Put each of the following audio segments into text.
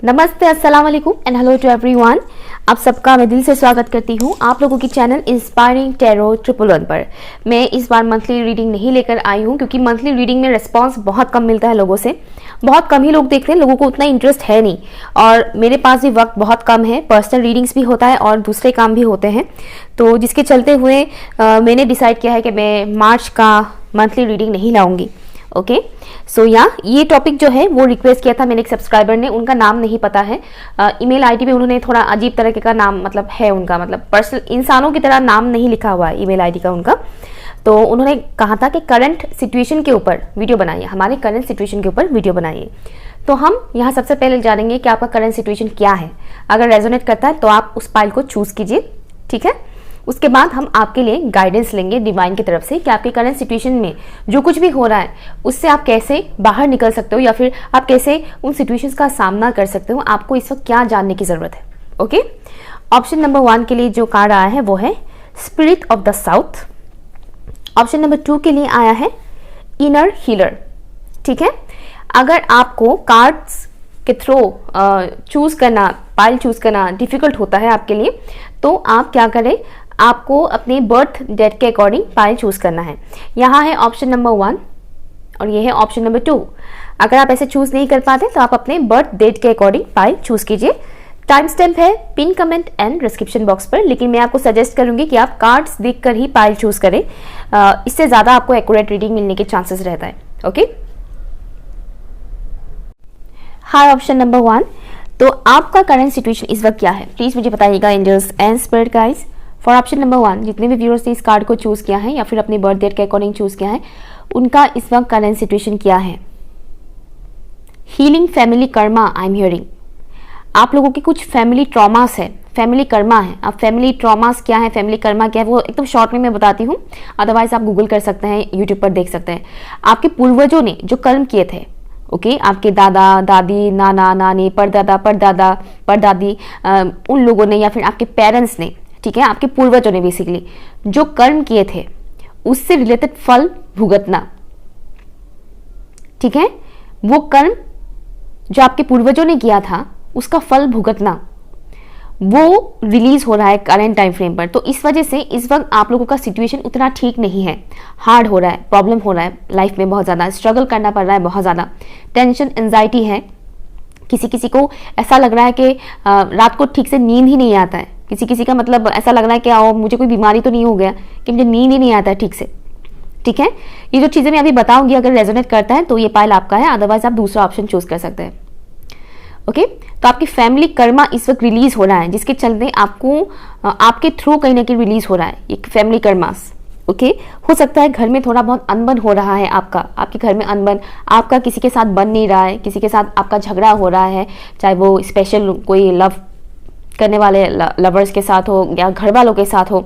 नमस्ते, अस्सलाम वालेकुम एंड हेलो टू एवरीवन। आप सबका मैं दिल से स्वागत करती हूँ आप लोगों की चैनल इंस्पायरिंग टैरो 111 पर। मैं इस बार मंथली रीडिंग नहीं लेकर आई हूँ क्योंकि मंथली रीडिंग में रिस्पांस बहुत कम मिलता है लोगों से। बहुत कम ही लोग देखते हैं, लोगों को उतना इंटरेस्ट है नहीं और मेरे पास भी वक्त बहुत कम है। पर्सनल रीडिंग्स भी होता है और दूसरे काम भी होते हैं, तो जिसके चलते हुए मैंने डिसाइड किया है कि मैं मार्च का मंथली रीडिंग नहीं लाऊंगी। ओके, सो ये टॉपिक जो है वो रिक्वेस्ट किया था मेरे एक सब्सक्राइबर ने। उनका नाम नहीं पता है, ईमेल आईडी पे उन्होंने थोड़ा अजीब तरीके का नाम मतलब है उनका, मतलब पर्सनल इंसानों की तरह नाम नहीं लिखा हुआ है ईमेल आईडी का उनका। तो उन्होंने कहा था कि करंट सिचुएशन के ऊपर वीडियो बनाइए, हमारे करंट सिचुएशन के ऊपर वीडियो बनाइए। तो हम यहाँ सबसे पहले जानेंगे कि आपका करंट सिचुएशन क्या है। अगर रेजोनेट करता है तो आप उस फाइल को चूज कीजिए, ठीक है। उसके बाद हम आपके लिए गाइडेंस लेंगे डिवाइन की तरफ से कि आपके करंट सिचुएशन में जो कुछ भी हो रहा है उससे आप कैसे बाहर निकल सकते हो या फिर आप कैसे उन सिचुएशंस का सामना कर सकते हो। आपको इस वक्त क्या जानने की जरूरत है। ओके, ऑप्शन नंबर 1 के लिए जो कार्ड आया है वो है spirit of the south. Option number 2 के लिए आया है इनर हीलर, ठीक है। अगर आपको कार्ड्स के थ्रू चूज करना, पाइल चूज करना डिफिकल्ट होता है आपके लिए, तो आप क्या करें, आपको अपने बर्थ डेट के अकॉर्डिंग पाइल चूज करना है। यहाँ है ऑप्शन नंबर 1 और ये है ऑप्शन नंबर 2। अगर आप ऐसे चूज नहीं कर पाते तो आप अपने बर्थ डेट के अकॉर्डिंग पाइल चूज कीजिए। टाइम स्टैम्प है pin comment and description box पर, लेकिन मैं आपको सजेस्ट करूंगी कि आप कार्ड्स देखकर ही पाइल चूज करें। इससे ज्यादा आपको एक्यूरेट रीडिंग मिलने के चांसेस रहता है। ओके, हाय ऑप्शन नंबर 1। तो आपका करंट सिचुएशन इस वक्त क्या है, प्लीज मुझे बताइएगा angels and spirit guides. For option number 1, जितने भी व्यूअर्स ने इस कार्ड को चूज किया है या फिर अपने बर्थ डेट के अकॉर्डिंग चूज किया है, उनका इस वक्त करंट सिचुएशन क्या है। Healing family Karma I am hearing. आप लोगों के कुछ फैमिली ट्रॉमास है, फैमिली कर्मा है। अब फैमिली ट्रॉमास क्या है, फैमिली कर्मा क्या है, वो एकदम शॉर्ट में मैं बताती हूँ, अदरवाइज आप गूगल कर सकते हैं, यूट्यूब पर देख सकते हैं। आपके पूर्वजों ने जो कर्म किए थे, ओके, आपके दादा दादी, नाना नानी, परदादा परदादा परदादी, उन लोगों ने या फिर आपके पेरेंट्स ने, ठीक है, आपके पूर्वजों ने बेसिकली जो कर्म किए थे उससे रिलेटेड फल भुगतना, ठीक है। वो कर्म जो आपके पूर्वजों ने किया था उसका फल भुगतना, वो रिलीज हो रहा है करंट टाइम फ्रेम पर। तो इस वजह से इस वक्त आप लोगों का सिचुएशन उतना ठीक नहीं है, हार्ड हो रहा है, प्रॉब्लम हो रहा है लाइफ में, बहुत ज़्यादा स्ट्रगल करना पड़ रहा है, बहुत ज़्यादा टेंशन एंजाइटी है। किसी किसी को ऐसा लग रहा है कि रात को ठीक से नींद ही नहीं आता है। किसी किसी का मतलब ऐसा लग रहा है कि मुझे कोई बीमारी तो नहीं हो गया कि मुझे नींद ही नहीं आता है ठीक से, ठीक है। ये जो चीज़ें मैं अभी बताऊंगी अगर रेजोनेट करता है तो ये पाइल आपका है, अदरवाइज आप दूसरा ऑप्शन चूज कर सकते हैं। ओके, तो आपकी फैमिली कर्मा इस वक्त रिलीज हो रहा है, जिसके चलते आपको आपके थ्रू कहीं ना कहीं रिलीज हो रहा है ये फैमिली कर्मास। ओके, हो सकता है घर में थोड़ा बहुत अनबन हो रहा है आपके घर में अनबन, आपका किसी के साथ बन नहीं रहा है, किसी के साथ आपका झगड़ा हो रहा है, चाहे वो स्पेशल कोई लव करने वाले लवर्स के साथ हो या घर वालों के साथ हो,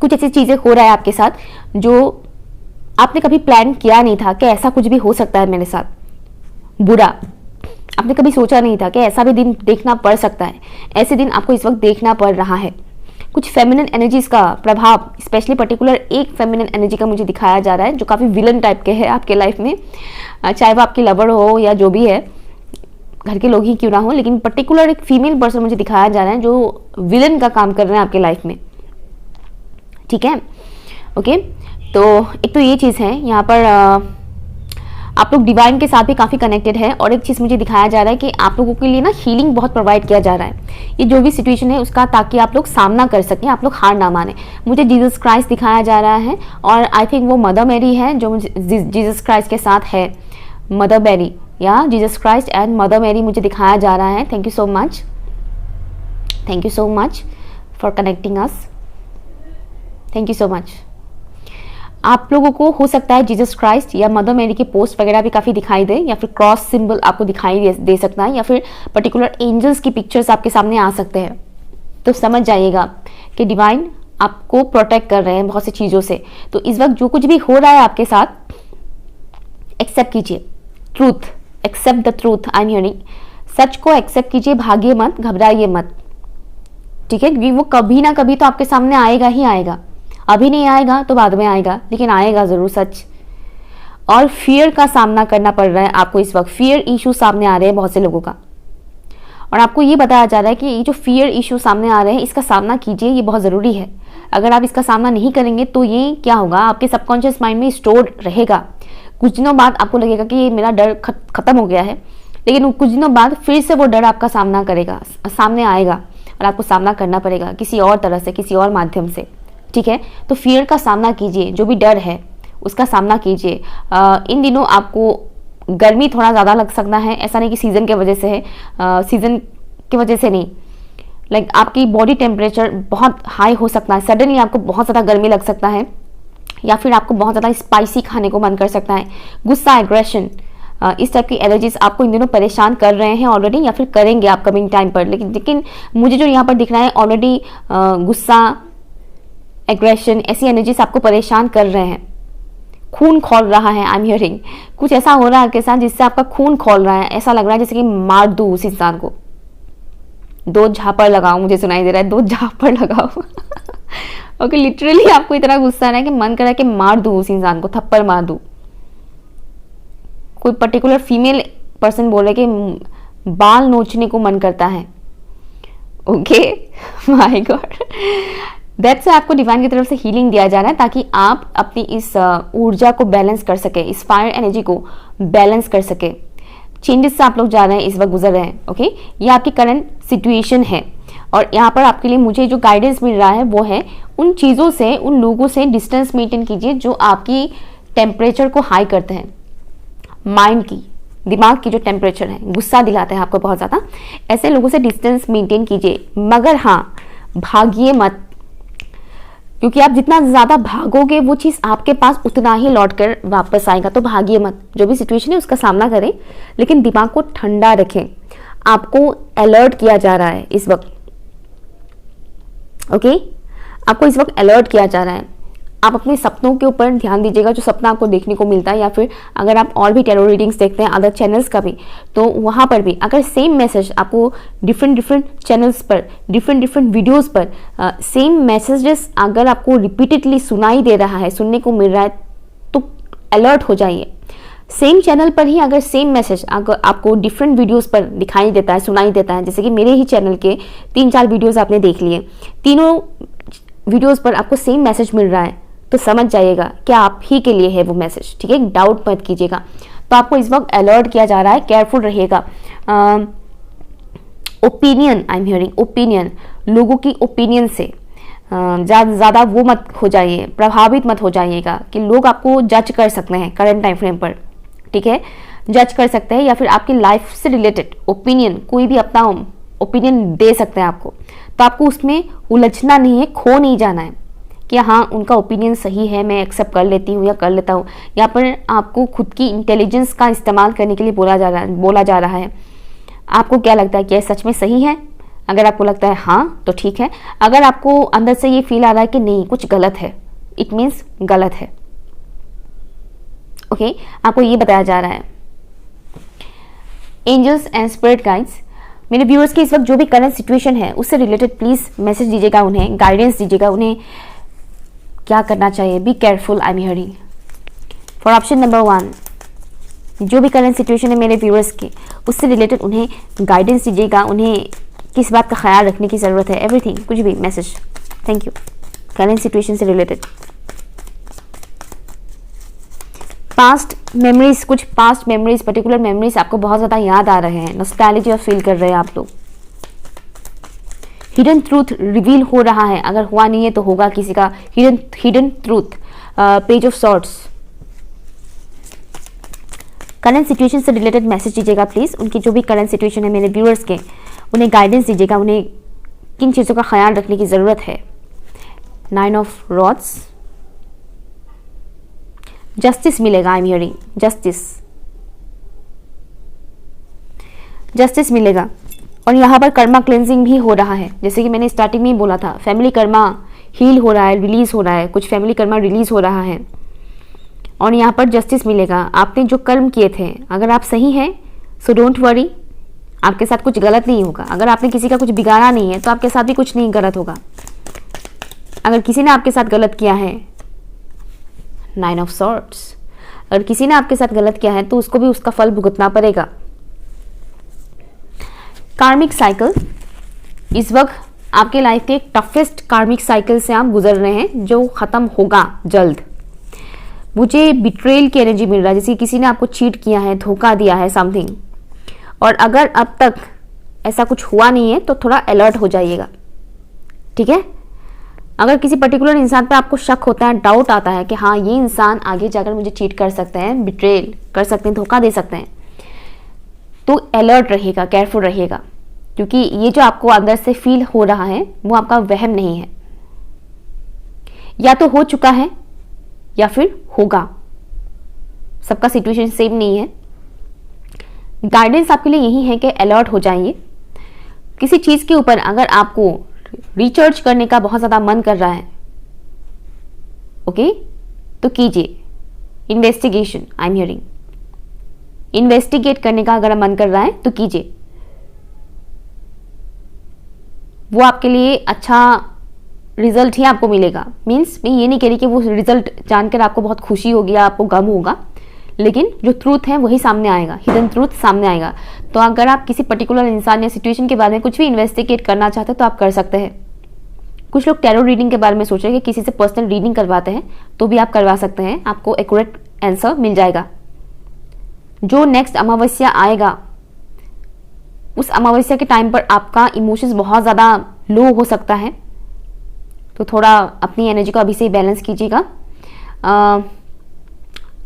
कुछ ऐसी चीज़ें हो रहा है आपके साथ जो आपने कभी प्लान किया नहीं था कि ऐसा कुछ भी हो सकता है मेरे साथ बुरा। आपने कभी सोचा नहीं था कि ऐसा भी दिन देखना पड़ सकता है, ऐसे दिन आपको इस वक्त देखना पड़ रहा है। कुछ फेमिनिन एनर्जीज का प्रभाव, स्पेशली पर्टिकुलर एक फेमिनिन एनर्जी का मुझे दिखाया जा रहा है जो काफ़ी विलन टाइप के है आपके लाइफ में, चाहे वो आपकी लवर हो या जो भी है, घर के लोग ही क्यों ना हो, लेकिन पर्टिकुलर एक फीमेल पर्सन मुझे दिखाया जा रहा है जो विलन का काम कर रहे हैं आपके लाइफ में, ठीक है। ओके, तो एक तो ये चीज़ है, यहाँ पर आप लोग डिवाइन के साथ भी काफ़ी कनेक्टेड है। और एक चीज़ मुझे दिखाया जा रहा है कि आप लोगों के लिए ना हीलिंग बहुत प्रोवाइड किया जा रहा है, ये जो भी सिचुएशन है उसका, ताकि आप लोग सामना कर सकें, आप लोग हार ना माने। मुझे जीसस क्राइस्ट दिखाया जा रहा है और आई थिंक वो मदर मैरी है जो जीसस क्राइस्ट के साथ है, मदर मैरी या Jesus Christ and mother Mary मुझे दिखाया जा रहा है। Thank you so much for connecting us, thank you so much. आप लोगों को हो सकता है जीसस क्राइस्ट या मदर मैरी के पोस्ट वगैरह भी काफ़ी दिखाई दे, या फिर क्रॉस सिंबल आपको दिखाई दे सकता है, या फिर पर्टिकुलर एंजल्स की पिक्चर्स आपके सामने आ सकते हैं। तो समझ जाइएगा कि डिवाइन आपको प्रोटेक्ट कर रहे हैं बहुत सी चीज़ों से। तो इस वक्त जो कुछ भी हो रहा है आपके साथ, एक्सेप्ट कीजिए truth, accept the truth I am hearing. सच को एक्सेप्ट कीजिए, भागिए मत, घबराइए मत, ठीक है, क्योंकि वो कभी ना कभी तो आपके सामने आएगा ही आएगा। अभी नहीं आएगा तो बाद में आएगा, लेकिन आएगा जरूर सच। और फियर का सामना करना पड़ रहा है आपको इस वक्त, फियर इशू सामने आ रहे हैं बहुत से लोगों का, और आपको ये बताया जा रहा है कि ये जो फियर इशू सामने आ रहे हैं इसका सामना कीजिए, ये बहुत ज़रूरी है। अगर आप इसका सामना नहीं करेंगे तो ये क्या होगा, आपके सबकॉन्शियस माइंड में स्टोर रहेगा। कुछ दिनों बाद आपको लगेगा कि ये मेरा डर खत्म हो गया है, लेकिन कुछ दिनों बाद फिर से वो डर आपका सामना करेगा, सामने आएगा, और आपको सामना करना पड़ेगा किसी और तरह से, किसी और माध्यम से, ठीक है। तो फियर का सामना कीजिए, जो भी डर है उसका सामना कीजिए। इन दिनों आपको गर्मी थोड़ा ज़्यादा लग सकता है, ऐसा नहीं कि सीज़न के वजह से है, सीज़न की वजह से नहीं, लाइक आपकी बॉडी टेम्परेचर बहुत हाई हो सकता है, सडनली आपको बहुत ज़्यादा गर्मी लग सकता है, या फिर आपको बहुत ज़्यादा स्पाइसी खाने को मन कर सकता है, गुस्सा, एग्रेशन, इस टाइप की एनर्जीज आपको इन दिनों परेशान कर रहे हैं ऑलरेडी, या फिर करेंगे अपकमिंग टाइम पर। लेकिन मुझे जो यहाँ पर दिख रहा है ऑलरेडी गुस्सा, एग्रेशन, ऐसी एनर्जीज आपको परेशान कर रहे हैं, खून खौल रहा है। आई एम हियरिंग कुछ ऐसा हो रहा है आपके साथ जिससे आपका खून खौल रहा है, ऐसा लग रहा है जैसे कि मार दूं उस इंसान को, 2 झापड़ लगाओ, मुझे सुनाई दे रहा है 2 झापड़ लगाओ ओके, लिटरली आपको इतना गुस्सा आ रहा है कि मन कर रहा है कि मार दूं उस इंसान को, थप्पड़ मार दूं। कोई पर्टिकुलर फीमेल पर्सन बोल रहे कि बाल नोचने को मन करता है। ओके माय गॉड, दैट्स आपको डिवाइन की तरफ से हीलिंग दिया जा रहा है ताकि आप अपनी इस ऊर्जा को बैलेंस कर सके, इस फायर एनर्जी को बैलेंस कर सके। चेंजेस से आप लोग जा रहे हैं, इस वक्त गुजर रहे हैं। ओके, ये आपकी करंट सिचुएशन है, और यहाँ पर आपके लिए मुझे जो गाइडेंस मिल रहा है वो है उन चीज़ों से, उन लोगों से डिस्टेंस मेंटेन कीजिए जो आपकी टेम्परेचर को हाई करते हैं, माइंड की, दिमाग की जो टेम्परेचर है, गुस्सा दिलाते हैं आपको बहुत ज़्यादा, ऐसे लोगों से डिस्टेंस मेंटेन कीजिए। मगर हाँ, भागिए मत, क्योंकि आप जितना ज़्यादा भागोगे वो चीज़ आपके पास उतना ही लौट कर वापस आएगा। तो भागिए मत, जो भी सिचुएशन है उसका सामना करें, लेकिन दिमाग को ठंडा रखें। आपको अलर्ट किया जा रहा है इस वक्त। ओके, आपको इस वक्त अलर्ट किया जा रहा है। आप अपने सपनों के ऊपर ध्यान दीजिएगा, जो सपना आपको देखने को मिलता है, या फिर अगर आप और भी टैरो रीडिंग्स देखते हैं अदर चैनल्स का भी, तो वहाँ पर भी अगर सेम मैसेज आपको डिफरेंट चैनल्स पर, डिफरेंट वीडियोस पर सेम मैसेजेस अगर आपको रिपीटेडली सुनाई दे रहा है, सुनने को मिल रहा है, तो अलर्ट हो जाइए। सेम चैनल पर ही अगर सेम मैसेज अगर आपको डिफरेंट वीडियोस पर दिखाई देता है, सुनाई देता है, जैसे कि मेरे ही चैनल के 3-4 वीडियोस आपने देख लिए, तीनों वीडियोस पर आपको सेम मैसेज मिल रहा है, तो समझ जाइएगा कि आप ही के लिए है वो मैसेज, ठीक है, डाउट मत कीजिएगा। तो आपको इस वक्त अलर्ट किया जा रहा है, केयरफुल रहिएगा। Opinion, I am hearing opinion, लोगों की ओपिनियन से ज़्यादा वो मत हो जाइए, प्रभावित मत हो जाइएगा कि लोग आपको जज कर सकते हैं करंट टाइम फ्रेम पर, ठीक है, जज कर सकते हैं, या फिर आपकी लाइफ से रिलेटेड ओपिनियन, कोई भी अपना ओपिनियन दे सकते हैं आपको, तो आपको उसमें उलझना नहीं है, खो नहीं जाना है कि हाँ उनका ओपिनियन सही है, मैं एक्सेप्ट कर लेती हूँ या कर लेता हूँ। यहाँ पर आपको खुद की इंटेलिजेंस का इस्तेमाल करने के लिए बोला जा रहा है। आपको क्या लगता है कि यह सच में सही है? अगर आपको लगता है हाँ तो ठीक है, अगर आपको अंदर से ये फील आ रहा है कि नहीं कुछ गलत है, इट मीन्स गलत है। ओके, आपको ये बताया जा रहा है। एंजल्स एंड स्पिरिट गाइड्स, मेरे व्यूअर्स की इस वक्त जो भी करंट सिचुएशन है उससे रिलेटेड प्लीज मैसेज दीजिएगा, उन्हें गाइडेंस दीजिएगा, उन्हें क्या करना चाहिए। Be careful, I am hearing for option number 1, जो भी करंट सिचुएशन है मेरे व्यूअर्स की उससे रिलेटेड उन्हें गाइडेंस दीजिएगा, उन्हें किस बात का ख्याल रखने की ज़रूरत है, एवरीथिंग, कुछ भी message. Thank you. Current situation से रिलेटेड पास्ट मेमोरीज, कुछ पास्ट मेमोरीज, पर्टिकुलर मेमोरीज आपको बहुत ज़्यादा याद आ रहे हैं, नॉस्टैल्जिया फील कर रहे हैं आप लोग। हिडन ट्रूथ रिवील हो रहा है, अगर हुआ नहीं है तो होगा किसी का hidden truth. Page of swords, current situation से रिलेटेड मैसेज दीजिएगा प्लीज। उनकी जो भी करंट सिचुएशन है मेरे व्यूअर्स के, उन्हें गाइडेंस दीजिएगा, उन्हें किन चीज़ों का ख्याल रखने की ज़रूरत है। 9 ऑफ रॉड्स, जस्टिस मिलेगा, आई एम हियरिंग जस्टिस मिलेगा। और यहाँ पर कर्मा क्लेंजिंग भी हो रहा है, जैसे कि मैंने स्टार्टिंग में ही बोला था, फैमिली कर्मा हील हो रहा है, रिलीज हो रहा है, कुछ फैमिली कर्मा रिलीज हो रहा है, और यहाँ पर जस्टिस मिलेगा। आपने जो कर्म किए थे, अगर आप सही हैं सो डोंट वरी, आपके साथ कुछ गलत नहीं होगा। अगर आपने किसी का कुछ बिगाड़ा नहीं है तो आपके साथ भी कुछ नहीं गलत होगा। अगर किसी ने आपके साथ गलत किया है, 9 ऑफ सॉर्ड्स, अगर किसी ने आपके साथ गलत किया है तो उसको भी उसका फल भुगतना पड़ेगा। कार्मिक साइकिल, इस वक्त आपके लाइफ के टफेस्ट कार्मिक साइकिल से आप गुजर रहे हैं जो खत्म होगा जल्द। मुझे बिट्रेल की एनर्जी मिल रहा है, जैसे किसी ने आपको चीट किया है, धोखा दिया है समथिंग। और अगर अब तक ऐसा कुछ हुआ नहीं है तो थोड़ा अलर्ट हो जाइएगा, ठीक है। अगर किसी पर्टिकुलर इंसान पे आपको शक होता है, डाउट आता है कि हाँ ये इंसान आगे जाकर मुझे चीट कर सकते हैं, बिट्रेल कर सकते हैं, धोखा दे सकते हैं, तो अलर्ट रहिएगा, केयरफुल रहिएगा, क्योंकि ये जो आपको अंदर से फील हो रहा है वो आपका वहम नहीं है, या तो हो चुका है या फिर होगा। सबका सिचुएशन सेम नहीं है। गाइडेंस आपके लिए यही है कि अलर्ट हो जाइए। किसी चीज के ऊपर अगर आपको रिसर्च करने का बहुत ज्यादा मन कर रहा है, ओके, तो कीजिए investigation. I am hearing investigate करने का अगर मन कर रहा है तो कीजिए, वो आपके लिए अच्छा रिजल्ट ही आपको मिलेगा। मीन्स मैं ये नहीं कह रही कि वो रिजल्ट जानकर आपको बहुत खुशी होगी या आपको गम होगा, लेकिन जो ट्रूथ है वही सामने आएगा, हिडन ट्रूथ सामने आएगा। तो अगर आप किसी पर्टिकुलर इंसान या सिचुएशन के बारे में कुछ भी इन्वेस्टिगेट करना चाहते हैं तो आप कर सकते हैं। कुछ लोग टैरो रीडिंग के बारे में सोच रहे हैं कि किसी से पर्सनल रीडिंग करवाते हैं, तो भी आप करवा सकते हैं, आपको एक्यूरेट आंसर मिल जाएगा। जो नेक्स्ट अमावस्या आएगा उस अमावस्या के टाइम पर आपका इमोशंस बहुत ज़्यादा लो हो सकता है, तो थोड़ा अपनी एनर्जी को अभी से बैलेंस कीजिएगा।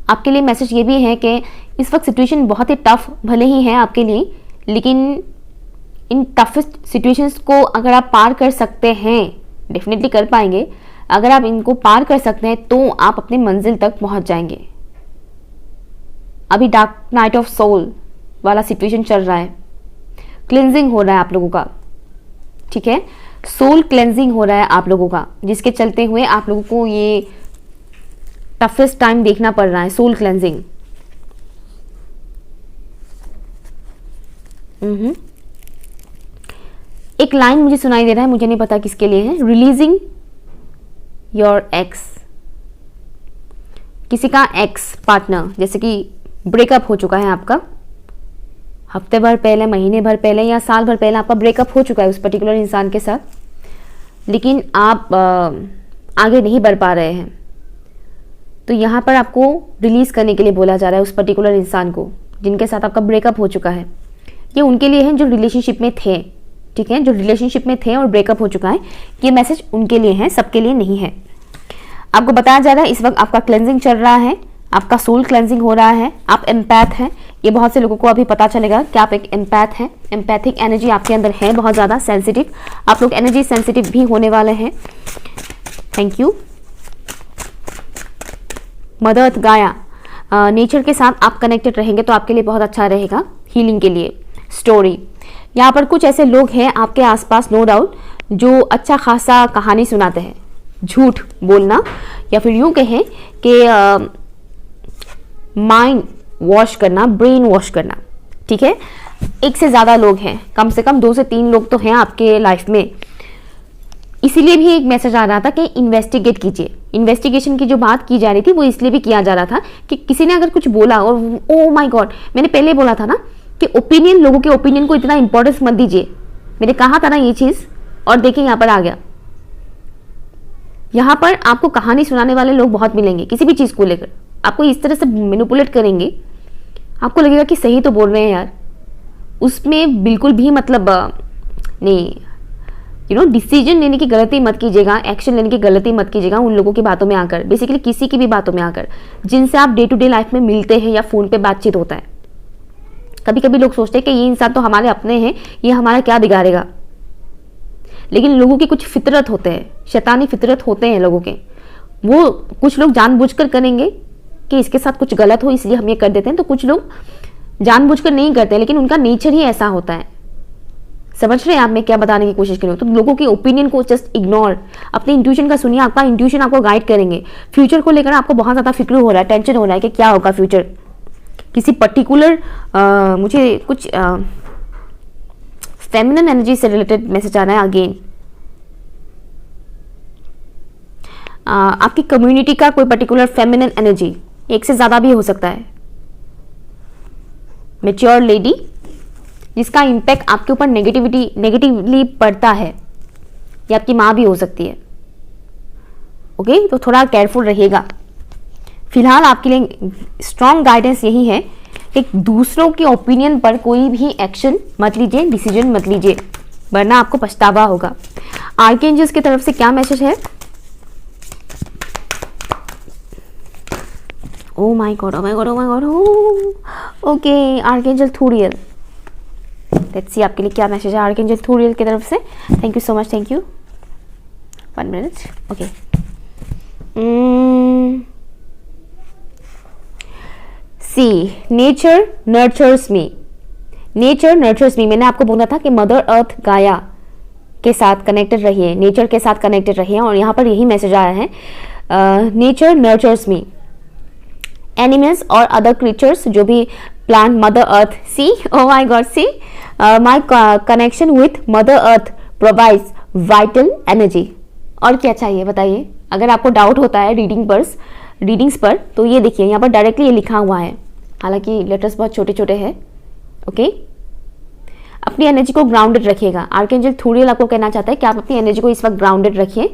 आपके लिए मैसेज ये भी है कि इस वक्त सिचुएशन बहुत ही टफ भले ही है आपके लिए, लेकिन इन टफेस्ट सिचुएशंस को अगर आप पार कर सकते हैं, डेफिनेटली कर पाएंगे, अगर आप इनको पार कर सकते हैं तो आप अपने मंजिल तक पहुंच जाएंगे। अभी डार्क नाइट ऑफ सोल वाला सिचुएशन चल रहा है, क्लिनजिंग हो रहा है आप लोगों का, ठीक है, सोल क्लेंजिंग हो रहा है आप लोगों का, जिसके चलते हुए आप लोगों को ये टफेस्ट टाइम देखना पड़ रहा है, सोल क्लेंजिंग। एक लाइन मुझे सुनाई दे रहा है, मुझे नहीं पता किसके लिए है। रिलीजिंग योर एक्स, किसी का एक्स पार्टनर, जैसे कि ब्रेकअप हो चुका है आपका, हफ्ते भर पहले, महीने भर पहले या साल भर पहले आपका ब्रेकअप हो चुका है उस पर्टिकुलर इंसान के साथ, लेकिन आप आगे नहीं बढ़ पा रहे हैं, तो यहाँ पर आपको रिलीज करने के लिए बोला जा रहा है उस पर्टिकुलर इंसान को जिनके साथ आपका ब्रेकअप हो चुका है। ये उनके लिए है जो रिलेशनशिप में थे, ठीक है, जो रिलेशनशिप में थे और ब्रेकअप हो चुका है, ये मैसेज उनके लिए है, सबके लिए नहीं है। आपको बताया जा रहा है इस वक्त आपका क्लेंजिंग चल रहा है, आपका सोल क्लेंजिंग हो रहा है, आप एम्पैथ हैं। ये बहुत से लोगों को अभी पता चलेगा कि आप एक एम्पैथ हैं, एम्पैथिक एनर्जी आपके अंदर है, बहुत ज़्यादा सेंसिटिव, आप लोग एनर्जी सेंसिटिव भी होने वाले हैं। थैंक यू मदर गाया। नेचर के साथ आप कनेक्टेड रहेंगे तो आपके लिए बहुत अच्छा रहेगा हीलिंग के लिए। स्टोरी, यहाँ पर कुछ ऐसे लोग हैं आपके आसपास, नो डाउट, जो अच्छा खासा कहानी सुनाते हैं, झूठ बोलना, या फिर यूँ कहें कि माइंड वॉश करना, ब्रेन वॉश करना, ठीक है। एक से ज़्यादा लोग हैं, कम से कम 2 से 3 लोग तो हैं आपके लाइफ में। इसीलिए भी एक मैसेज आ रहा था कि इन्वेस्टिगेट कीजिए। इन्वेस्टिगेशन की जो बात की जा रही थी वो इसलिए भी किया जा रहा था कि किसी ने अगर कुछ बोला और ओ माय गॉड, मैंने पहले बोला था ना कि ओपिनियन, लोगों के ओपिनियन को इतना इंपॉर्टेंस मत दीजिए, मैंने कहा था ना ये चीज़, और देखिए यहाँ पर आ गया। यहाँ पर आपको कहानी सुनाने वाले लोग बहुत मिलेंगे, किसी भी चीज़ को लेकर आपको इस तरह से मैनिपुलेट करेंगे, आपको लगेगा कि सही तो बोल रहे हैं यार, उसमें बिल्कुल भी मतलब नहीं, डिसीजन लेने की गलती मत कीजिएगा, एक्शन लेने की गलती मत कीजिएगा उन लोगों की बातों में आकर, बेसिकली किसी की भी बातों में आकर जिनसे आप डे टू डे लाइफ में मिलते हैं या फ़ोन पे बातचीत होता है। कभी कभी लोग सोचते हैं कि ये इंसान तो हमारे अपने हैं, ये हमारा क्या बिगाड़ेगा, लेकिन लोगों की कुछ फितरत होते हैं, शैतानी फितरत होते हैं लोगों के, वो कुछ लोग जानबूझकर करेंगे कि इसके साथ कुछ गलत हो इसलिए हम ये कर देते हैं, तो कुछ लोग जानबूझकर नहीं करते, लेकिन उनका नेचर ही ऐसा होता है। समझ रहे हैं आप मैं क्या बताने की कोशिश कर रही हूँ? तो लोगों के ओपिनियन को जस्ट इग्नोर, अपने इंट्यूशन का सुनिए, आपका इंट्यूशन आपको गाइड करेंगे। फ्यूचर को लेकर आपको बहुत ज़्यादा फिक्र हो रहा है, टेंशन हो रहा है कि क्या होगा फ्यूचर, किसी पर्टिकुलर मुझे कुछ फेमिनिन एनर्जी से रिलेटेड मैसेज आ रहा है अगेन। आपकी कम्युनिटी का कोई पर्टिकुलर फेमिनिन एनर्जी, एक से ज्यादा भी हो सकता है, मैच्योर लेडी जिसका इम्पैक्ट आपके ऊपर नेगेटिवली पड़ता है, ये आपकी माँ भी हो सकती है। ओके, तो थोड़ा केयरफुल रहिएगा। फिलहाल आपके लिए स्ट्रॉन्ग गाइडेंस यही है कि दूसरों के ओपिनियन पर कोई भी एक्शन मत लीजिए, डिसीजन मत लीजिए, वरना आपको पछतावा होगा। आर्कएंजल्स की तरफ से क्या मैसेज है? Oh my God, oh my God, oh my God. Okay, archangel Thuriel, let's see आपके लिए क्या मैसेज है आर्कएंजल थूरियल की तरफ से। Thank you so much, thank you. 1 minute. Okay, see nature nurtures me, nature nurtures me. मैंने आपको बोला था कि मदर अर्थ गाया के साथ कनेक्टेड रहिए, नेचर के साथ कनेक्टेड रहिए, और यहाँ पर यही मैसेज आया है, नेचर नर्चर्स मी, एनिमल्स और अदर क्रीचर्स, जो भी plant, mother earth. See, oh my God, see my connection with mother earth provides vital energy. और क्या चाहिए बताइए? अगर आपको डाउट होता है रीडिंग्स पर तो ये देखिए, यहाँ पर डायरेक्टली ये लिखा हुआ है, हालांकि लेटर्स बहुत छोटे छोटे हैं। ओके, अपनी एनर्जी को ग्राउंडेड रखिएगा। आर्कएंजल थूरियल आपको कहना चाहता है कि आप अपनी एनर्जी को इस वक्त ग्राउंडेड रखिए।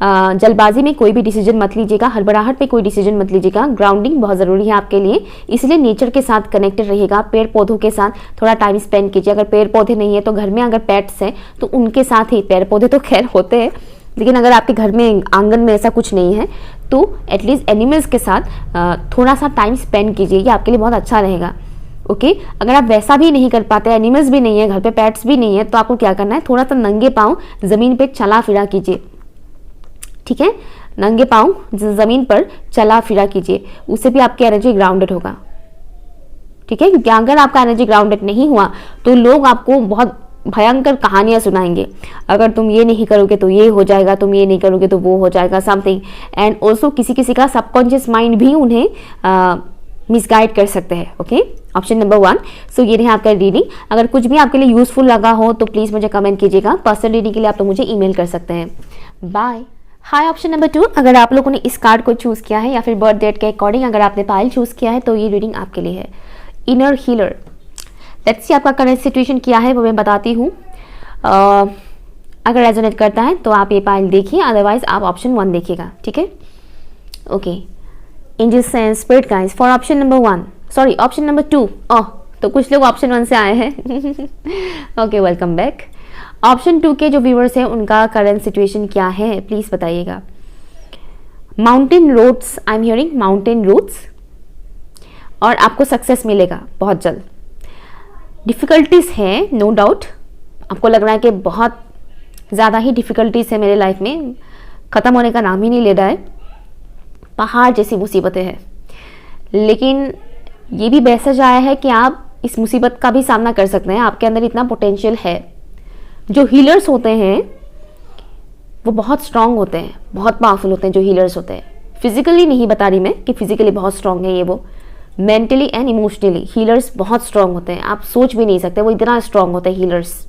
जल्दबाजी में कोई भी डिसीजन मत लीजिएगा, हड़बड़ाहट पे कोई डिसीजन मत लीजिएगा। ग्राउंडिंग बहुत ज़रूरी है आपके लिए, इसलिए नेचर के साथ कनेक्टेड रहिएगा। पेड़ पौधों के साथ थोड़ा टाइम स्पेंड कीजिए। अगर पेड़ पौधे नहीं है तो घर में अगर पेट्स हैं तो उनके साथ ही, पेड़ पौधे तो खैर होते हैं, लेकिन अगर आपके घर में आंगन में ऐसा कुछ नहीं है तो एटलीस्ट एनिमल्स के साथ थोड़ा सा टाइम स्पेंड कीजिए, ये आपके लिए बहुत अच्छा रहेगा। ओके, अगर आप वैसा भी नहीं कर पाते, एनिमल्स भी नहीं है घर पे, पेट्स भी नहीं है, तो आपको क्या करना है, थोड़ा सा नंगे पाँव जमीन पे चला फिरा कीजिए। ठीक है, नंगे पाँव जमीन पर चला फिरा कीजिए, उससे भी आपकी एनर्जी ग्राउंडेड होगा। ठीक है, क्योंकि अगर आपका एनर्जी ग्राउंडेड नहीं हुआ तो लोग आपको बहुत भयंकर कहानियां सुनाएंगे। अगर तुम ये नहीं करोगे तो ये हो जाएगा, तुम ये नहीं करोगे तो वो हो जाएगा, समथिंग। एंड ऑल्सो किसी का सबकॉन्शियस माइंड भी उन्हें मिसगाइड कर सकते हैं। Okay, option number 1। सो ये रहे आपका रीडिंग। अगर कुछ भी आपके लिए यूजफुल लगा हो तो प्लीज मुझे कमेंट कीजिएगा। पर्सनल रीडिंग के लिए आप तो मुझे ईमेल कर सकते हैं। बाय। हाय, ऑप्शन नंबर 2। अगर आप लोगों ने इस कार्ड को चूज किया है या फिर बर्थ डेट के अकॉर्डिंग अगर आपने पायल चूज किया है तो ये रीडिंग आपके लिए है। इनर हीलर, लेट्स सी आपका करंट सिचुएशन क्या है वो मैं बताती हूँ। अगर रेजोनेट करता है तो आप ये पायल देखिए, अदरवाइज आप ऑप्शन 1 देखिएगा। ठीक है, okay. Angels and spirit guides for option number 1, sorry option number 2। Oh, तो कुछ लोग ऑप्शन 1 से आए हैं। Okay, welcome back. ऑप्शन 2 के जो व्यूअर्स हैं उनका करंट सिचुएशन क्या है प्लीज बताइएगा। Mountain roads, I am hearing mountain roads, और आपको सक्सेस मिलेगा बहुत जल्द। डिफिकल्टीज है नो डाउट, आपको लग रहा है कि बहुत ज़्यादा ही डिफिकल्टीज है मेरे लाइफ में, ख़त्म होने का नाम ही नहीं ले रहा है, पहाड़ जैसी मुसीबतें हैं, लेकिन ये भी मैसेज आया है कि आप इस मुसीबत का भी सामना कर सकते हैं। आपके अंदर इतना पोटेंशियल है। जो हीलर्स होते हैं वो बहुत स्ट्रांग होते हैं, बहुत पावरफुल होते हैं जो हीलर्स होते हैं। फिजिकली नहीं बता रही मैं कि फिजिकली बहुत स्ट्रांग है ये वो, मेंटली एंड इमोशनली हीलर्स बहुत स्ट्रांग होते हैं। आप सोच भी नहीं सकते वो इतना स्ट्रांग होते हैं हीलर्स।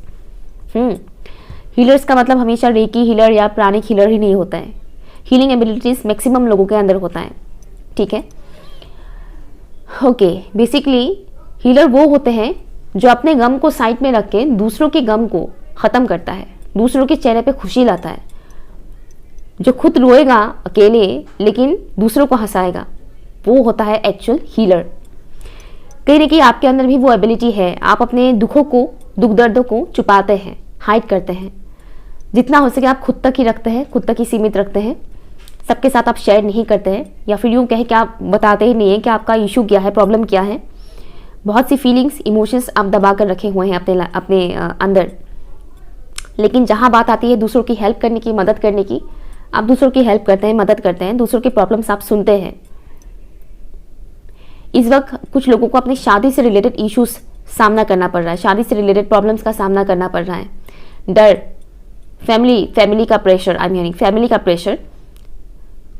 हीलर्स का मतलब हमेशा रेकी हीलर या प्राणिक हीलर ही नहीं होता है। हीलिंग एबिलिटीज मैक्सिमम लोगों के अंदर होता है। ठीक है, ओके। बेसिकली हीलर वो होते हैं जो अपने गम को साइड में रख के दूसरों के गम को खत्म करता है, दूसरों के चेहरे पे खुशी लाता है, जो खुद रोएगा अकेले लेकिन दूसरों को हंसाएगा, वो होता है एक्चुअल हीलर। कहीं ना कहीं आपके अंदर भी वो एबिलिटी है। आप अपने दुखों को, दुख दर्दों को छुपाते हैं, हाइड करते हैं, जितना हो सके आप खुद तक ही रखते हैं, खुद तक ही सीमित रखते हैं। सबके साथ आप शेयर नहीं करते हैं, या फिर यूँ कहें कि आप बताते ही नहीं है कि आपका इशू क्या है, प्रॉब्लम क्या है। बहुत सी फीलिंग्स, इमोशंस आप दबा कर रखे हुए हैं अपने अंदर। लेकिन जहाँ बात आती है दूसरों की हेल्प करने की, मदद करने की, आप दूसरों की हेल्प करते हैं, मदद करते हैं, दूसरों की प्रॉब्लम्स आप सुनते हैं। इस वक्त कुछ लोगों को अपनी शादी से रिलेटेड इश्यूज सामना करना पड़ रहा है, शादी से रिलेटेड प्रॉब्लम्स का सामना करना पड़ रहा है। डर, फैमिली का प्रेशर, आई मीन फैमिली का प्रेशर,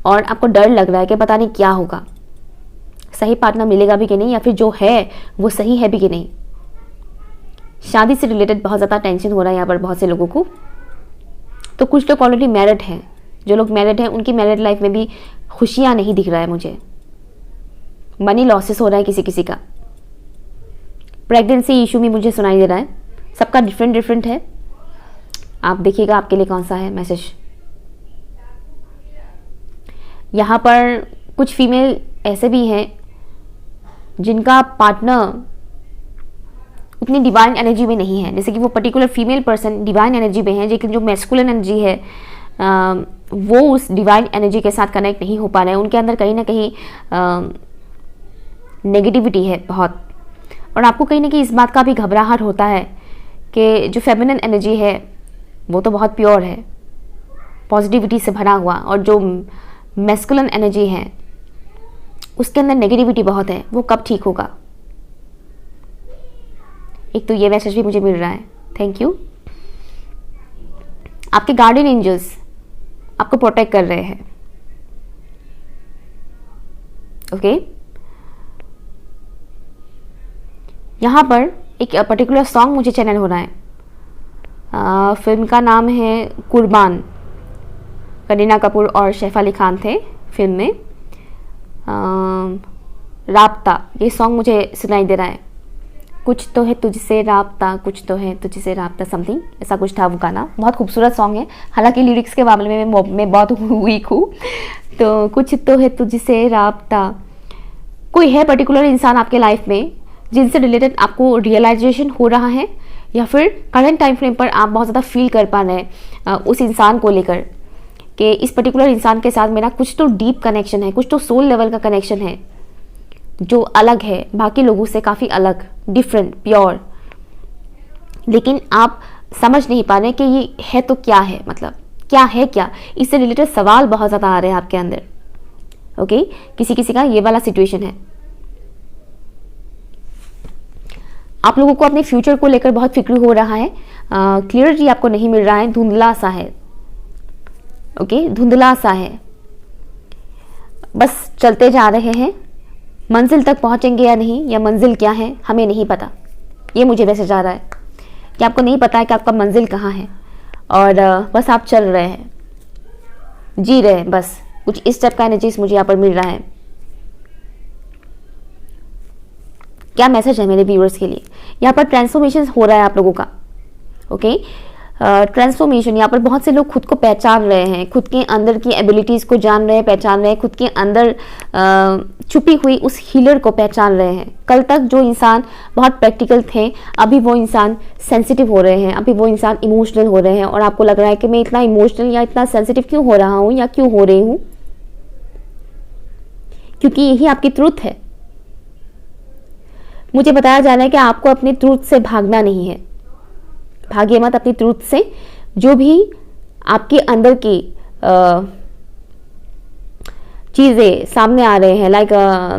और आपको डर लग रहा है कि पता नहीं क्या होगा, सही पार्टनर मिलेगा भी कि नहीं, या फिर जो है वो सही है भी कि नहीं। शादी से रिलेटेड बहुत ज़्यादा टेंशन हो रहा है यहाँ पर बहुत से लोगों को। तो कुछ लोग ऑलरेडी मैरिड हैं, जो लोग मैरिड हैं उनकी मैरिड लाइफ में भी खुशियाँ नहीं दिख रहा है मुझे। मनी लॉसेस हो रहा है किसी किसी का। प्रेगनेंसी इशू भी मुझे सुनाई दे रहा है। सबका डिफरेंट डिफरेंट है, आप देखिएगा आपके लिए कौन सा है मैसेज। यहाँ पर कुछ फीमेल ऐसे भी हैं जिनका पार्टनर उतनी डिवाइन एनर्जी में नहीं है, जैसे कि वो particular female person divine energy में है, लेकिन जो मैस्कुलिन एनर्जी है वो उस डिवाइन एनर्जी के साथ कनेक्ट नहीं हो पा रहे हैं। उनके अंदर कहीं ना कहीं नेगेटिविटी है बहुत, और आपको कहीं ना कहीं इस बात का भी घबराहट होता है कि जो फेमिनिन एनर्जी है वो तो बहुत प्योर है, पॉजिटिविटी से भरा हुआ, और जो मैस्कुलिन एनर्जी है उसके अंदर नेगेटिविटी बहुत है, वो कब ठीक होगा। एक तो ये मैसेज भी मुझे मिल रहा है, थैंक यू। आपके गार्डियन एंजल्स आपको प्रोटेक्ट कर रहे हैं, ओके। यहाँ पर एक पर्टिकुलर सॉन्ग मुझे चैनल हो रहा है। फिल्म का नाम है कुर्बान, करीना कपूर और सैफ अली खान थे फिल्म में। राब्ता, ये सॉन्ग मुझे सुनाई दे रहा है। कुछ तो है तुझसे राब्ता, कुछ तो है तुझसे राब्ता, समथिंग ऐसा कुछ था वो गाना। बहुत खूबसूरत सॉन्ग है, हालांकि लिरिक्स के मामले में मैं बहुत वीक हूँ। तो कुछ तो है तुझसे राब्ता, कोई है पर्टिकुलर इंसान आपके लाइफ में जिनसे रिलेटेड आपको रियलाइजेशन हो रहा है, या फिर करंट टाइम फ्रेम पर आप बहुत ज़्यादा फील कर पा रहे हैं उस इंसान को लेकर कि इस पर्टिकुलर इंसान के साथ मेरा कुछ तो डीप कनेक्शन है, कुछ तो सोल लेवल का कनेक्शन है जो अलग है, बाकी लोगों से काफ़ी अलग, डिफरेंट, प्योर, लेकिन आप समझ नहीं पा रहे कि ये है तो क्या है, मतलब क्या है क्या। इससे रिलेटेड सवाल बहुत ज़्यादा आ रहे हैं आपके अंदर, ओके। किसी किसी का ये वाला सिचुएशन है। आप लोगों को अपने फ्यूचर को लेकर बहुत फिक्र हो रहा है, क्लियरिटी आपको नहीं मिल रहा है, धुंधला सा है, ओके, धुंधला सा है। बस चलते जा रहे हैं, मंजिल तक पहुंचेंगे या नहीं, या मंजिल क्या है हमें नहीं पता। ये मुझे मैसेज आ रहा है कि आपको नहीं पता है कि आपका मंजिल कहाँ है, और बस आप चल रहे हैं, जी रहे हैं, बस कुछ इस टाइप का एनर्जीज मुझे यहाँ पर मिल रहा है। क्या मैसेज है मेरे व्यूअर्स के लिए। यहाँ पर ट्रांसफॉर्मेशन हो रहा है आप लोगों का, ओके। ट्रांसफॉर्मेशन, यहाँ पर बहुत से लोग खुद को पहचान रहे हैं, खुद के अंदर की एबिलिटीज़ को जान रहे हैं, पहचान रहे हैं, खुद के अंदर छुपी हुई उस हीलर को पहचान रहे हैं। कल तक जो इंसान बहुत प्रैक्टिकल थे, अभी वो इंसान सेंसिटिव हो रहे हैं, अभी वो इंसान इमोशनल हो रहे हैं, और आपको लग रहा है कि मैं इतना इमोशनल या इतना सेंसिटिव क्यों हो रहा हूँ या क्यों हो रही हूँ, क्योंकि यही आपकी ट्रूथ है। मुझे बताया जा रहा है कि आपको अपनी ट्रूथ से भागना नहीं है, भागिए मत अपनी ट्रूथ से। जो भी आपके अंदर की चीज़ें सामने आ रहे हैं, लाइक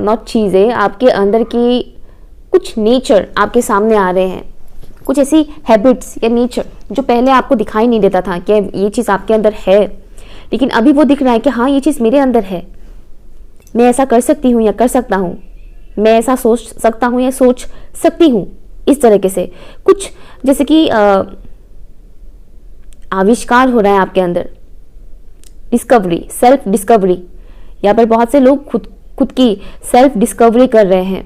नॉट चीज़ें, आपके अंदर की कुछ नेचर आपके सामने आ रहे हैं, कुछ ऐसी हैबिट्स या नेचर जो पहले आपको दिखाई नहीं देता था कि ये चीज़ आपके अंदर है, लेकिन अभी वो दिख रहा है कि हाँ ये चीज़ मेरे अंदर है, मैं ऐसा कर सकती हूँ या कर सकता हूँ, मैं ऐसा सोच सकता हूँ या सोच सकती हूँ। इस तरीके से कुछ जैसे कि आविष्कार हो रहा है आपके अंदर, डिस्कवरी, सेल्फ डिस्कवरी। यहाँ पर बहुत से लोग खुद की सेल्फ डिस्कवरी कर रहे हैं।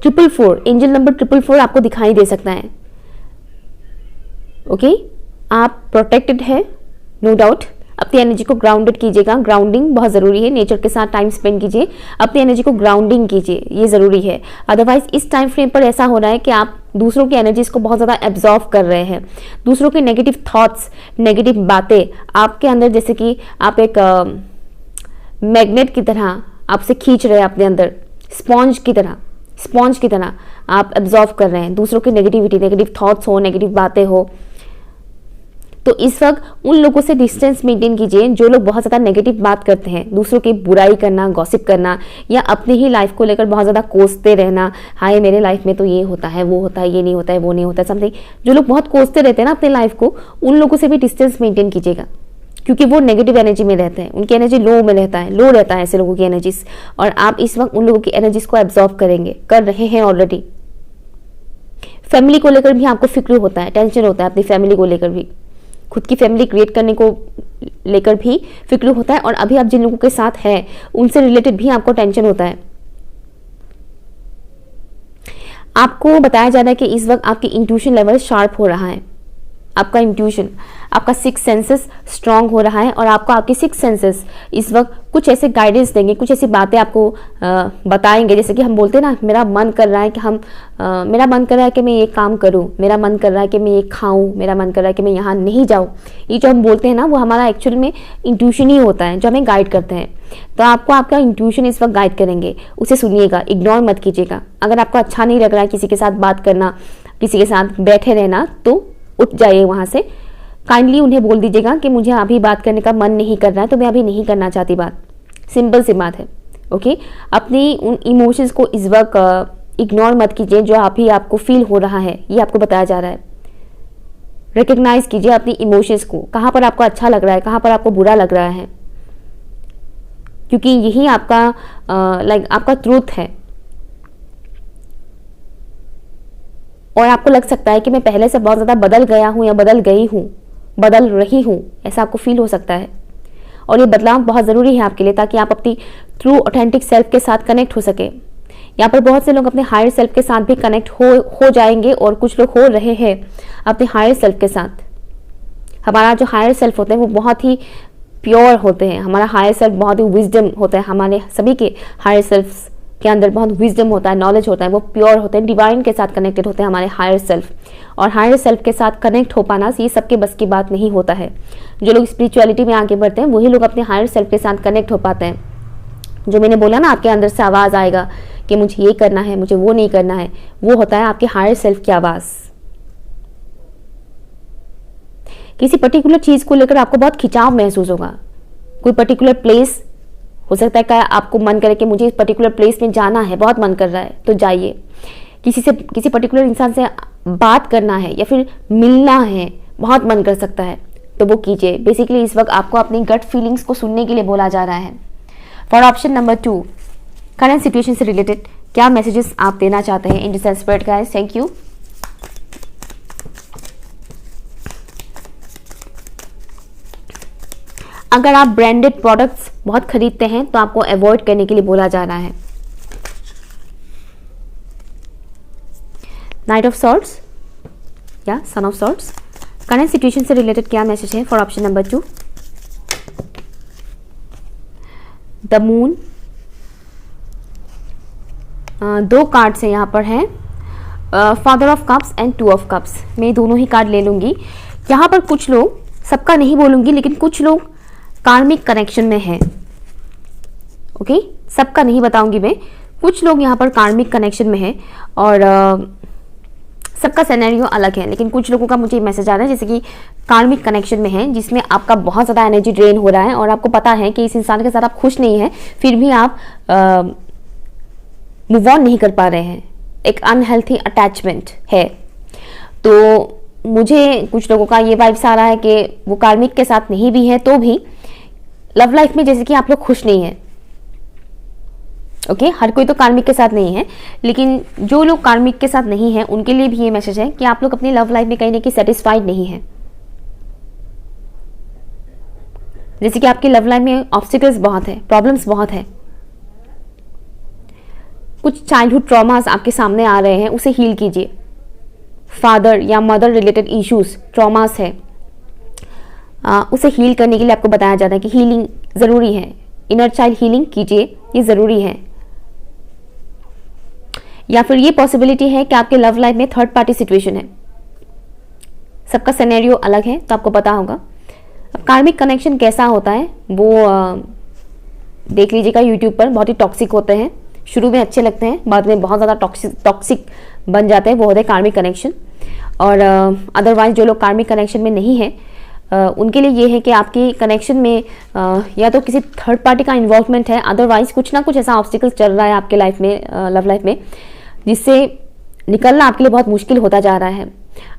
444, एंजल नंबर 444 आपको दिखाई दे सकता है, ओके। आप प्रोटेक्टेड है, नो डाउट। अपनी एनर्जी को ग्राउंडेड कीजिएगा, ग्राउंडिंग बहुत ज़रूरी है, नेचर के साथ टाइम स्पेंड कीजिए, अपनी एनर्जी को ग्राउंडिंग कीजिए, ये ज़रूरी है। अदरवाइज इस टाइम फ्रेम पर ऐसा हो रहा है कि आप दूसरों की एनर्जीज को बहुत ज़्यादा एब्जॉर्व कर रहे हैं, दूसरों के नेगेटिव थॉट्स, नेगेटिव बातें आपके अंदर, जैसे कि आप एक मैग्नेट की तरह आपसे खींच रहे हैं अपने अंदर, स्पॉन्ज की तरह आप एब्जॉर्व कर रहे हैं दूसरों की नेगेटिविटी, नेगेटिव थॉट्स हो, नेगेटिव बातें हो। तो इस वक्त उन लोगों से डिस्टेंस मेंटेन कीजिए जो लोग बहुत ज़्यादा नेगेटिव बात करते हैं, दूसरों की बुराई करना, गॉसिप करना, या अपनी ही लाइफ को लेकर बहुत ज़्यादा कोसते रहना, हाय मेरे लाइफ में तो ये होता है, वो होता है, ये नहीं होता है, वो नहीं होता है, समथिंग। जो लोग बहुत कोसते रहते हैं ना अपने लाइफ को, उन लोगों से भी डिस्टेंस मेंटेन कीजिएगा, क्योंकि वो नेगेटिव एनर्जी में रहते हैं, उनकी एनर्जी लो में रहता है, लो रहता है ऐसे लोगों की एनर्जीज, और आप इस वक्त उन लोगों की एनर्जीज को एब्जॉर्ब करेंगे, कर रहे हैं ऑलरेडी। फैमिली को लेकर भी आपको फिक्र होता है, टेंशन होता है अपनी फैमिली को लेकर भी, खुद की फैमिली क्रिएट करने को लेकर भी फिक्र होता है, और अभी आप जिन लोगों के साथ हैं उनसे रिलेटेड भी आपको टेंशन होता है। आपको बताया जा रहा है कि इस वक्त आपकी इंट्यूशन लेवल शार्प हो रहा है, आपका इंट्यूशन, आपका सिक्स सेंसेस स्ट्रांग हो रहा है, और आपको आपके सिक्स सेंसेस इस वक्त कुछ ऐसे गाइडेंस देंगे, कुछ ऐसी बातें आपको बताएंगे। जैसे कि हम बोलते हैं ना, मेरा मन कर रहा है कि मेरा मन कर रहा है कि मैं ये काम करूं, मेरा मन कर रहा है कि मैं ये खाऊं, मेरा मन कर रहा है कि मैं यहाँ नहीं जाऊं। ये जो हम बोलते हैं ना, वो हमारा एक्चुअल में इंट्यूशन ही होता है जो हमें गाइड करते हैं। तो आपको आपका इंट्यूशन इस वक्त गाइड करेंगे, उसे सुनिएगा, इग्नोर मत कीजिएगा। अगर आपको अच्छा नहीं लग रहा है किसी के साथ बात करना, किसी के साथ बैठे रहना, तो उठ जाइए वहां से, काइंडली उन्हें बोल दीजिएगा कि मुझे अभी बात करने का मन नहीं कर रहा है, तो मैं अभी नहीं करना चाहती बात। सिंपल सी बात है, ओके। अपनी उन इमोशंस को इस वक्त इग्नोर मत कीजिए, जो अभी आपको फील हो रहा है, ये आपको बताया जा रहा है। रिकग्नाइज कीजिए अपनी इमोशंस को, कहाँ पर आपको अच्छा लग रहा है, कहाँ पर आपको बुरा लग रहा है, क्योंकि यही आपका आपका ट्रूथ है। और आपको लग सकता है कि मैं पहले से बहुत ज़्यादा बदल गया हूँ या बदल गई हूँ, बदल रही हूँ, ऐसा आपको फील हो सकता है। और ये बदलाव बहुत ज़रूरी है आपके लिए, ताकि आप अपनी ट्रू ऑथेंटिक सेल्फ के साथ कनेक्ट हो सके। यहाँ पर बहुत से लोग अपने हायर सेल्फ के साथ भी कनेक्ट हो जाएंगे, और कुछ लोग हो रहे हैं अपने हायर सेल्फ के साथ। हमारा जो हायर सेल्फ होते हैं वो बहुत ही प्योर होते हैं, हमारा हायर सेल्फ बहुत ही विजडम होता है, हमारे सभी के हायर सेल्फ के अंदर बहुत विजडम होता है, नॉलेज होता है, वो प्योर होते हैं, डिवाइन के साथ कनेक्टेड होते हैं हमारे हायर सेल्फ। और हायर सेल्फ के साथ कनेक्ट हो पाना ये सबके बस की बात नहीं होता है। जो लोग स्पिरिचुअलिटी में आगे बढ़ते हैं वही लोग अपने हायर सेल्फ के साथ कनेक्ट हो पाते हैं। जो मैंने बोला ना, आपके अंदर से आवाज़ आएगा कि मुझे ये करना है, मुझे वो नहीं करना है, वो होता है आपके हायर सेल्फ की आवाज़। किसी पर्टिकुलर चीज़ को लेकर आपको बहुत खिंचाव महसूस होगा, कोई पर्टिकुलर प्लेस हो सकता है कि आपको मन करे कि मुझे इस पर्टिकुलर प्लेस में जाना है, बहुत मन कर रहा है, तो जाइए। किसी पर्टिकुलर इंसान से बात करना है या फिर मिलना है, बहुत मन कर सकता है, तो वो कीजिए। बेसिकली इस वक्त आपको अपनी गट फीलिंग्स को सुनने के लिए बोला जा रहा है। For option number 2, current situation से रिलेटेड क्या मैसेजेस आप देना चाहते हैं? Indian spirit guys, thank you. अगर आप ब्रांडेड प्रोडक्ट्स बहुत खरीदते हैं तो आपको अवॉइड करने के लिए बोला जा रहा है। नाइट ऑफ सॉर्ड्स या son of swords, current situation से रिलेटेड क्या मैसेज है for option number 2? The moon, 2 cards हैं यहाँ पर हैं, father of cups and 2 of cups. मैं दोनों ही कार्ड ले लूंगी। यहाँ पर कुछ लोग, सबका नहीं बोलूंगी, लेकिन कुछ लोग कार्मिक कनेक्शन में है, ओके। सबका नहीं बताऊंगी मैं, कुछ लोग यहाँ पर कार्मिक कनेक्शन में है, और सबका सिनेरियो अलग है, लेकिन कुछ लोगों का मुझे मैसेज आ रहा है जैसे कि कार्मिक कनेक्शन में है, जिसमें आपका बहुत ज़्यादा एनर्जी ड्रेन हो रहा है, और आपको पता है कि इस इंसान के साथ आप खुश नहीं हैं, फिर भी आप मूव ऑन नहीं कर पा रहे हैं, एक अनहेल्थी अटैचमेंट है। तो मुझे कुछ लोगों का ये वाइब्स आ रहा है कि वो कार्मिक के साथ नहीं भी है, तो भी लव लाइफ में जैसे कि आप लोग खुश नहीं हैं, ओके। हर कोई तो कार्मिक के साथ नहीं है, लेकिन जो लोग कार्मिक के साथ नहीं है उनके लिए भी ये मैसेज है कि आप लोग अपनी लव लाइफ में कहीं ना कहीं सेटिस्फाइड नहीं है। जैसे कि आपकी लव लाइफ में ऑब्स्टिकल्स बहुत है, प्रॉब्लम्स बहुत है, कुछ चाइल्डहुड ट्रॉमास आपके सामने आ रहे हैं, उसे हील कीजिए। फादर या मदर रिलेटेड इश्यूज, ट्रॉमास है, उसे हील करने के लिए आपको बताया जाता है कि हीलिंग ज़रूरी है, इनर चाइल्ड हीलिंग कीजिए, ये ज़रूरी है। या फिर ये पॉसिबिलिटी है कि आपके लव लाइफ में थर्ड पार्टी सिचुएशन है। सबका सिनेरियो अलग है, तो आपको पता होगा। अब कार्मिक कनेक्शन कैसा होता है वो देख लीजिएगा यूट्यूब पर, बहुत ही टॉक्सिक होते हैं। शुरू में अच्छे लगते हैं, बाद में बहुत ज़्यादा टॉक्सिक बन जाते हैं, वो होते हैं कार्मिक कनेक्शन। और अदरवाइज जो लोग कार्मिक कनेक्शन में नहीं है उनके लिए ये है कि आपकी कनेक्शन में या तो किसी थर्ड पार्टी का इन्वॉल्वमेंट है, अदरवाइज कुछ ना कुछ ऐसा ऑब्स्टिकल चल रहा है आपके लाइफ में, लव लाइफ में, जिससे निकलना आपके लिए बहुत मुश्किल होता जा रहा है।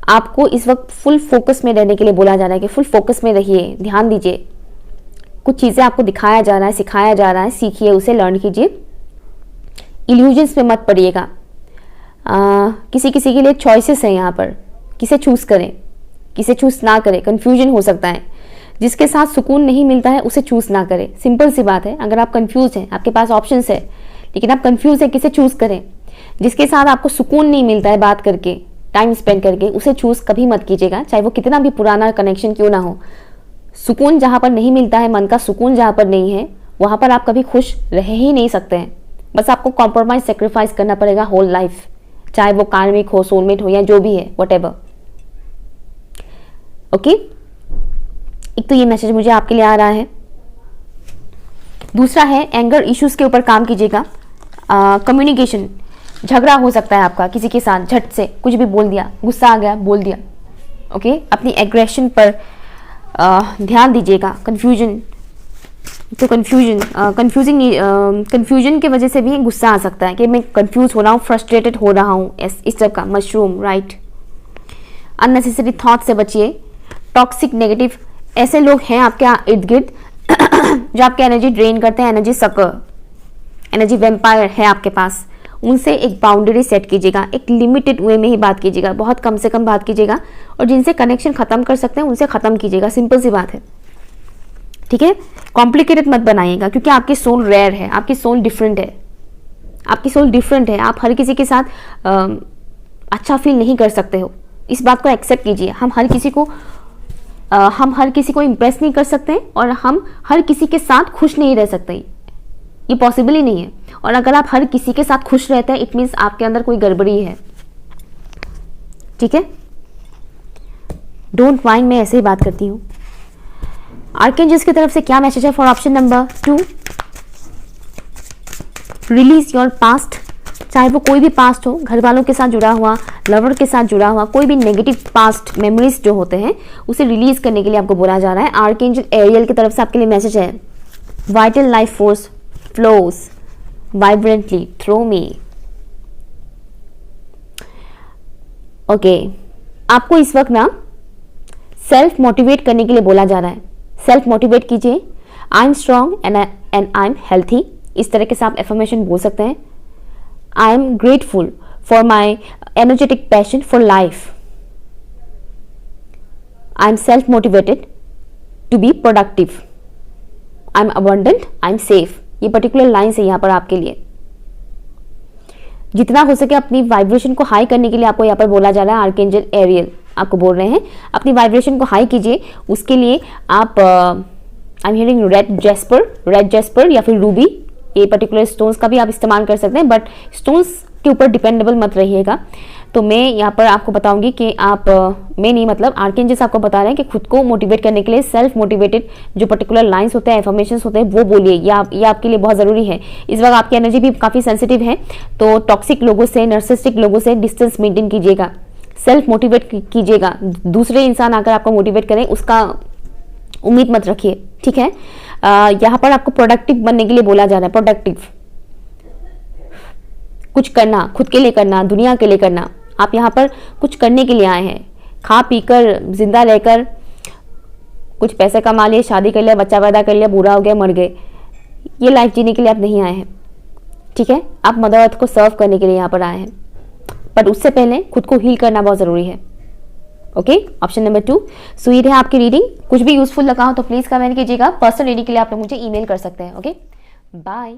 आपको इस वक्त फुल फोकस में रहने के लिए बोला जा रहा है कि फुल फोकस में रहिए, ध्यान दीजिए, कुछ चीज़ें आपको दिखाया जा रहा है, सिखाया जा रहा है, सीखिए उसे, लर्न कीजिए। इल्यूजन्स में मत पड़िएगा। किसी किसी के लिए चॉइसेस हैं यहाँ पर, किसे चूज़ करें, किसे चूज़ ना करें, कन्फ्यूजन हो सकता है। जिसके साथ सुकून नहीं मिलता है उसे चूज़ ना करें, सिंपल सी बात है। अगर आप कंफ्यूज हैं, आपके पास ऑप्शंस है लेकिन आप कंफ्यूज हैं, किसे चूज़ करें? जिसके साथ आपको सुकून नहीं मिलता है बात करके, टाइम स्पेंड करके, उसे चूज़ कभी मत कीजिएगा, चाहे वो कितना भी पुराना कनेक्शन क्यों ना हो। सुकून जहाँ पर नहीं मिलता है, मन का सुकून जहाँ पर नहीं है, वहाँ पर आप कभी खुश रह ही नहीं सकते हैं। बस आपको कॉम्प्रोमाइज, सेक्रीफाइस करना पड़ेगा होल लाइफ, चाहे वो कार्मिक हो, सोलमेट हो या जो भी है, व्हाटएवर। ओके, एक तो ये मैसेज मुझे आपके लिए आ रहा है। दूसरा है एंगर इश्यूज के ऊपर काम कीजिएगा। कम्युनिकेशन, झगड़ा हो सकता है आपका किसी के साथ, झट से कुछ भी बोल दिया, गुस्सा आ गया, बोल दिया। ओके, अपनी एग्रेशन पर ध्यान दीजिएगा। कन्फ्यूजन, तो कन्फ्यूजन की वजह से भी गुस्सा आ सकता है कि मैं कंफ्यूज हो रहा हूँ, फ्रस्ट्रेटेड हो रहा हूँ, इस तरह का मशरूम, राइट। अननेसेसरी थॉट से बचिए। टॉक्सिक, नेगेटिव ऐसे लोग हैं आपके इर्द गिर्द जो आपकी एनर्जी ड्रेन करते हैं, एनर्जी सकर, एनर्जी वेम्पायर है आपके पास। उनसे एक बाउंड्री सेट कीजिएगा, एक लिमिटेड वे में ही बात कीजिएगा, बहुत कम से कम बात कीजिएगा, और जिनसे कनेक्शन खत्म कर सकते हैं उनसे खत्म कीजिएगा, सिंपल सी बात है, ठीक है। कॉम्प्लिकेटेड मत बनाइएगा, क्योंकि आपकी सोल रेयर है, आपकी सोल डिफरेंट है, आपकी सोल डिफरेंट है। आप हर किसी के साथ अच्छा फील नहीं कर सकते हो, इस बात को एक्सेप्ट कीजिए। हम हर किसी को इम्प्रेस नहीं कर सकते, और हम हर किसी के साथ खुश नहीं रह सकते, ये पॉसिबल ही नहीं है। और अगर आप हर किसी के साथ खुश रहते हैं, इट मीन्स आपके अंदर कोई गड़बड़ी है, ठीक है। डोंट माइंड, मैं ऐसे ही बात करती हूँ। आर्कएंजल्स की तरफ से क्या मैसेज है for option number 2? Release your past, चाहे वो कोई भी पास्ट हो, घर वालों के साथ जुड़ा हुआ, लवर के साथ जुड़ा हुआ, कोई भी नेगेटिव पास्ट मेमोरीज जो होते हैं उसे रिलीज करने के लिए आपको बोला जा रहा है। आर्कएंजल एरियल की तरफ से आपके लिए मैसेज है, vital life force flows vibrantly through me. Okay, आपको इस वक्त ना सेल्फ मोटिवेट करने के लिए बोला जा रहा है। सेल्फ मोटिवेट कीजिए। I am strong and I am healthy, इस तरह के से आप एफर्मेशन बोल सकते हैं। I am grateful for my energetic passion for life. I am self motivated to be productive. I am abundant, I am safe. ये पर्टिकुलर लाइन्स है यहाँ पर आपके लिए। जितना हो सके अपनी वाइब्रेशन को हाई करने के लिए आपको यहाँ पर बोला जा रहा है। आर्कएंजल एरियल आपको बोल रहे हैं अपनी वाइब्रेशन को हाई कीजिए। उसके लिए आप आई एम हियरिंग रेड जेस्पर या फिर रूबी, ये पर्टिकुलर स्टोन्स का भी आप इस्तेमाल कर सकते हैं, बट स्टोन्स के ऊपर डिपेंडेबल मत रहिएगा। तो मैं यहाँ पर आपको बताऊंगी कि आप मैं नहीं, मतलब आर्कएंजल्स आपको बता रहे हैं कि खुद को मोटिवेट करने के लिए सेल्फ मोटिवेटेड जो पर्टिकुलर लाइंस होते हैं, एफर्मेशंस होते हैं, वो बोलिए। ये आपके लिए बहुत ज़रूरी है। इस वक्त आपकी एनर्जी भी काफ़ी सेंसिटिव है, तो टॉक्सिक लोगों से, नार्सिसिस्टिक लोगों से डिस्टेंस मेंटेन कीजिएगा, सेल्फ मोटिवेट कीजिएगा। दूसरे इंसान आकर आपको मोटिवेट करें उसका उम्मीद मत रखिए, ठीक है। यहाँ पर आपको प्रोडक्टिव बनने के लिए बोला जा रहा है। प्रोडक्टिव, कुछ करना, खुद के लिए करना, दुनिया के लिए करना। आप यहाँ पर कुछ करने के लिए आए हैं। खा पीकर, जिंदा रहकर कुछ पैसे कमा लिए, शादी कर लिया, बच्चा पैदा कर लिया, बूढ़ा हो गया, मर गए, ये लाइफ जीने के लिए आप नहीं आए हैं, ठीक है। आप मदर अर्थ को सर्व करने के लिए यहाँ पर आए हैं, बट उससे पहले खुद को हील करना बहुत ज़रूरी है। ओके, ऑप्शन नंबर 2 स्वीट है आपकी रीडिंग। कुछ भी यूजफुल लगा हो तो प्लीज़ कमेंट कीजिएगा। पर्सनल रीडिंग के लिए आप लोग मुझे ईमेल कर सकते हैं। Okay, bye.